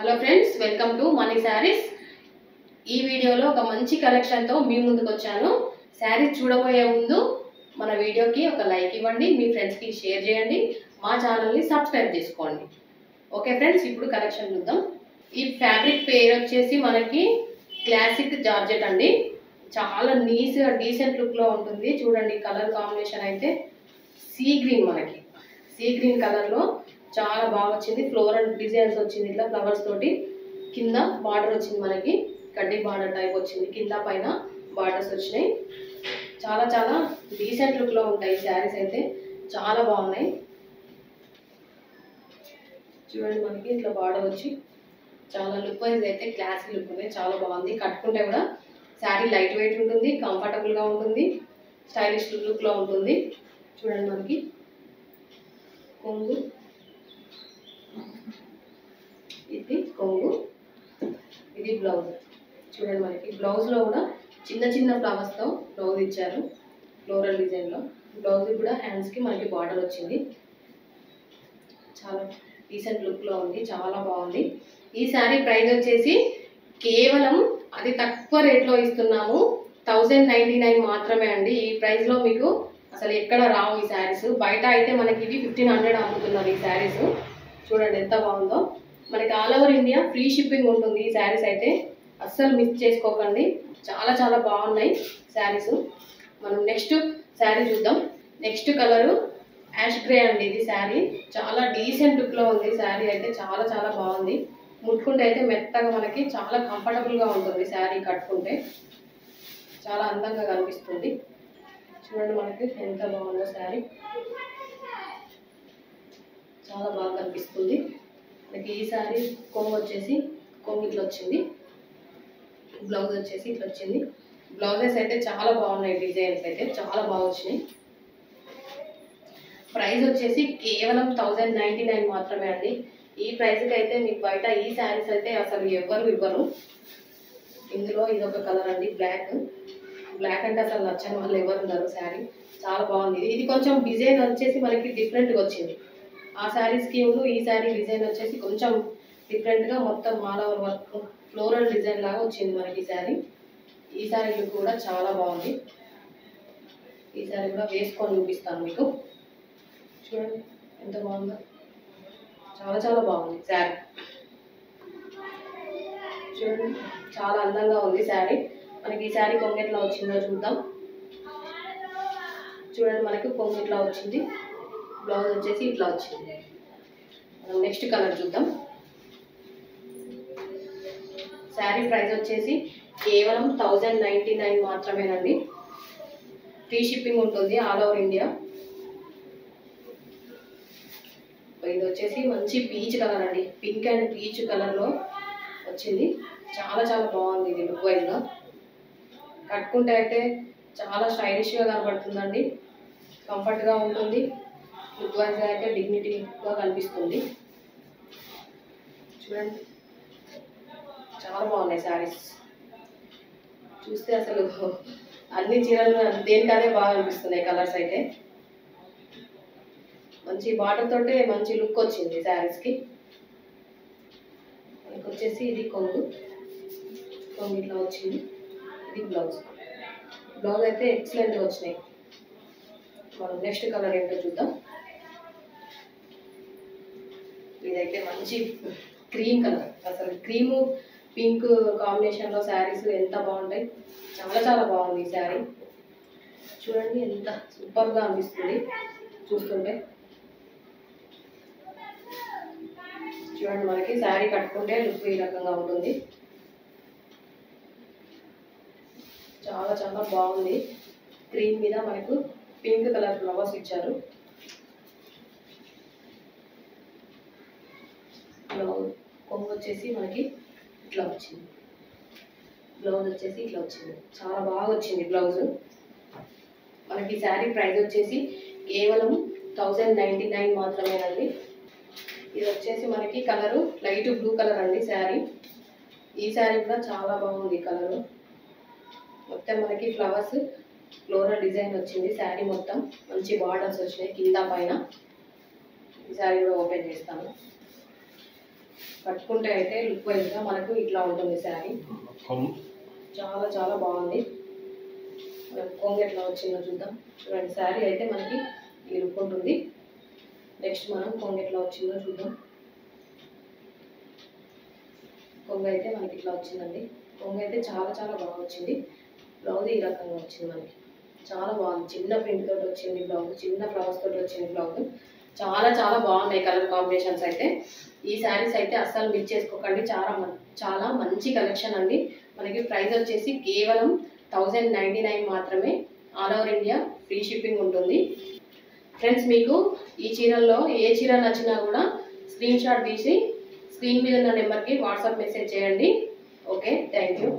Hello friends, welcome to money saris. ఈ వీడియోలో ఒక మంచి కలెక్షన్తో మీ ముందుకు వచ్చాను. శారీస్ చూడబోయే ముందు మన వీడియోకి ఒక లైక్ ఇవ్వండి, మీ ఫ్రెండ్స్కి షేర్ చేయండి, మా ఛానల్ని సబ్స్క్రైబ్ చేసుకోండి. ఓకే ఫ్రెండ్స్, ఇప్పుడు కలెక్షన్ చూద్దాం. ఈ ఫ్యాబ్రిక్ పేరు వచ్చేసి మనకి క్లాసిక్ జార్జెట్ అండి. చాలా నీట్గా డీసెంట్ లుక్లో ఉంటుంది. చూడండి, కలర్ కాంబినేషన్ అయితే సీ గ్రీన్, మనకి సీ గ్రీన్ కలర్లో చాలా బాగా వచ్చింది. ఫ్లోరల్ డిజైన్స్ వచ్చింది, ఇట్లా ఫ్లవర్స్ తోటి. కింద బార్డర్ వచ్చింది, మనకి కడ్డీ బార్డర్ టైప్ వచ్చింది. కింద పైన బార్డర్స్ వచ్చినాయి. చాలా చాలా డీసెంట్ లుక్లో ఉంటాయి శారీస్ అయితే, చాలా బాగున్నాయి. చూడండి, మనకి ఇట్లా బార్డర్ వచ్చి చాలా లుక్ వైజ్ అయితే క్లాసిక్ లుక్ ఉంది. చాలా బాగుంది. కట్టుకుంటే కూడా శారీ లైట్ వెయిట్ ఉంటుంది, కంఫర్టబుల్గా ఉంటుంది, స్టైలిష్ లుక్లో ఉంటుంది. చూడండి, మనకి కొంగు, ఇది కొంగు, ఇది బ్లౌజ్. చూడండి, మనకి బ్లౌజ్లో కూడా చిన్న చిన్న ఫ్లవర్స్తో బ్లౌజ్ ఇచ్చారు, ఫ్లోరల్ డిజైన్లో. బ్లౌజ్ కూడా హ్యాండ్స్కి మనకి బార్డర్ వచ్చింది. చాలా డీసెంట్ లుక్లో ఉంది, చాలా బాగుంది. ఈ శారీ ప్రైస్ వచ్చేసి కేవలం అతి తక్కువ రేట్లో ఇస్తున్నాము, 1099 మాత్రమే అండి. ఈ ప్రైస్లో మీకు అసలు ఎక్కడ రావు ఈ శారీస్. బయట అయితే మనకి ఇవి 1500 అమ్ముతున్నారు ఈ శారీస్. చూడండి ఎంత బాగుందో. మనకి all over India free shipping ఉంటుంది ఈ శారీస్ అయితే, అస్సలు మిస్ చేసుకోకండి. చాలా చాలా బాగున్నాయి శారీస్. మనం నెక్స్ట్ శారీ చూద్దాం. నెక్స్ట్ కలరు యాష్ గ్రే అండి. ఇది శారీ చాలా డీసెంట్ లుక్లో ఉంది. శారీ అయితే చాలా చాలా బాగుంది. ముట్టుకుంటే అయితే మెత్తగా మనకి చాలా కంఫర్టబుల్గా ఉంటుంది. శారీ కట్టుకుంటే చాలా అందంగా కనిపిస్తుంది. చూడండి, మనకి ఎంత బాగుందో శారీ, చాలా బాగా కనిపిస్తుంది. మనకి ఈ శారీ కొంగు వచ్చేసి కొంగు ఇట్లా వచ్చింది, బ్లౌజ్ వచ్చేసి ఇట్లా వచ్చింది. బ్లౌజెస్ అయితే చాలా బాగున్నాయి, డిజైన్స్ అయితే చాలా బాగా వచ్చినాయి. ప్రైస్ వచ్చేసి కేవలం 1099 మాత్రమే అండి. ఈ ప్రైస్కి అయితే మీకు బయట ఈ శారీస్ అయితే అసలు ఎవ్వరు ఇవ్వరు. ఇందులో ఇదొక కలర్ అండి, బ్లాక్. బ్లాక్ అంటే అసలు నచ్చని వాళ్ళు ఎవరు ఉన్నారు. శారీ చాలా బాగుంది. ఇది కొంచెం డిజైన్ వచ్చేసి మనకి డిఫరెంట్గా వచ్చింది. ఆ శారీస్కి ఈ శారీ డిజైన్ వచ్చేసి కొంచెం డిఫరెంట్గా, మొత్తం all over work floral design లాగా వచ్చింది మనకి శారీ. ఈ శారీ లుక్ కూడా చాలా బాగుంది. ఈ శారీ కూడా వేసుకొని చూపిస్తాను మీకు. చూడండి ఎంత బాగుందో, చాలా చాలా బాగుంది శారీ. చూడండి, చాలా అందంగా ఉంది శారీ. మనకి ఈ శారీ కొంగు ఎట్లా వచ్చిందో చూద్దాం. చూడండి, మనకి కొంగు ఇట్లా వచ్చింది, బ్లౌజ్ వచ్చేసి ఇట్లా వచ్చింది. మనం నెక్స్ట్ కలర్ చూద్దాం. శారీ ప్రైస్ వచ్చేసి కేవలం 1099 మాత్రమేనండి. ఫ్రీ షిప్పింగ్ ఉంటుంది ఆల్ ఓవర్ ఇండియా. ఇది వచ్చేసి మంచి పీచ్ కలర్ అండి, పింక్ అండ్ పీచ్ కలర్లో వచ్చింది. చాలా చాలా బాగుంది. ఇది లుక్ వైజ్గా కట్టుకుంటే అయితే చాలా స్టైలిష్గా కనబడుతుందండి, కంఫర్ట్గా ఉంటుంది. లుక్ వైజ్గా అయితే డిగ్నిటీగా కనిపిస్తుంది. చూడండి, చాలా బాగున్నాయి శారీస్. చూస్తే అసలు అన్ని చీరలు దేనికదే బాగా అనిపిస్తున్నాయి కలర్స్ అయితే. మంచి బార్డర్ తోటే మంచి లుక్ వచ్చింది శారీస్కి. మనకి వచ్చేసి ఇది కొంగు, కొంగు ఇట్లా వచ్చింది. ఇది బ్లౌజ్. బ్లౌజ్ అయితే ఎక్సలెంట్గా వచ్చినాయి. మనం నెక్స్ట్ కలర్ ఏంటో చూద్దాం. ఇదైతే మంచి క్రీమ్ కలర్. అసలు క్రీము పింక్ కాంబినేషన్లో శారీస్ ఎంత బాగుంటాయి. చాలా చాలా బాగుంది ఈ శారీ. చూడండి ఎంత సూపర్గా అనిపిస్తుంది చూస్తుంటే. చూడండి, మనకి శారీ కట్టుకుంటే లుక్ ఈ రకంగా ఉంటుంది. చాలా చాలా బాగుంది. క్రీమ్ మీద మనకు పింక్ కలర్ ఫ్లవర్స్ ఇచ్చారు. కొంగు వచ్చేసి మనకి ఇట్లా వచ్చింది, బ్లౌజ్ వచ్చేసి ఇట్లా వచ్చింది. చాలా బాగా వచ్చింది బ్లౌజ్. మనకి శారీ ప్రైస్ వచ్చేసి కేవలం 1099 మాత్రమేనండి. ఇది వచ్చేసి మనకి కలరు లైట్ బ్లూ కలర్ అండి శారీ. ఈ శారీ కూడా చాలా బాగుంది కలరు. మొత్తం మనకి ఫ్లవర్స్ ఫ్లోరల్ డిజైన్ వచ్చింది. శారీ మొత్తం మంచి బార్డర్స్ వచ్చినాయి కింద పైన. ఈ శారీ కూడా ఓపెన్ చేస్తాను. కట్టుకుంటే అయితే లుక్ వైజ్గా మనకు ఇట్లా ఉంటుంది శారీ. చాలా చాలా బాగుంది. మనకు కొంగు ఎట్లా వచ్చిందో చూద్దాం. చూడండి, శారీ అయితే మనకి ఈ లుక్ ఉంటుంది. నెక్స్ట్ మనం కొంగు ఎట్లా వచ్చిందో చూద్దాం. కొంగు అయితే మనకి ఇట్లా వచ్చిందండి. కొంగు అయితే చాలా చాలా బాగా వచ్చింది. బ్లౌజ్ ఈ రకంగా వచ్చింది మనకి. చాలా బాగుంది. చిన్న ప్రింట్ తోటి వచ్చింది బ్లౌజ్, చిన్న ఫ్లవర్స్ తోటి వచ్చింది బ్లౌజ్. చాలా చాలా బాగున్నాయి కలర్ కాంబినేషన్స్ అయితే. ఈ శారీస్ అయితే అస్సలు మిస్ చేసుకోకండి. చాలా మంచి కలెక్షన్ అండి. మనకి ప్రైస్ వచ్చేసి కేవలం 1099 మాత్రమే. All over India free shipping ఉంటుంది. ఫ్రెండ్స్, మీకు ఈ చీరల్లో ఏ చీర నచ్చినా కూడా స్క్రీన్ షాట్ తీసి స్క్రీన్ మీద ఉన్న నెంబర్కి వాట్సాప్ మెసేజ్ చేయండి. Okay, thank you.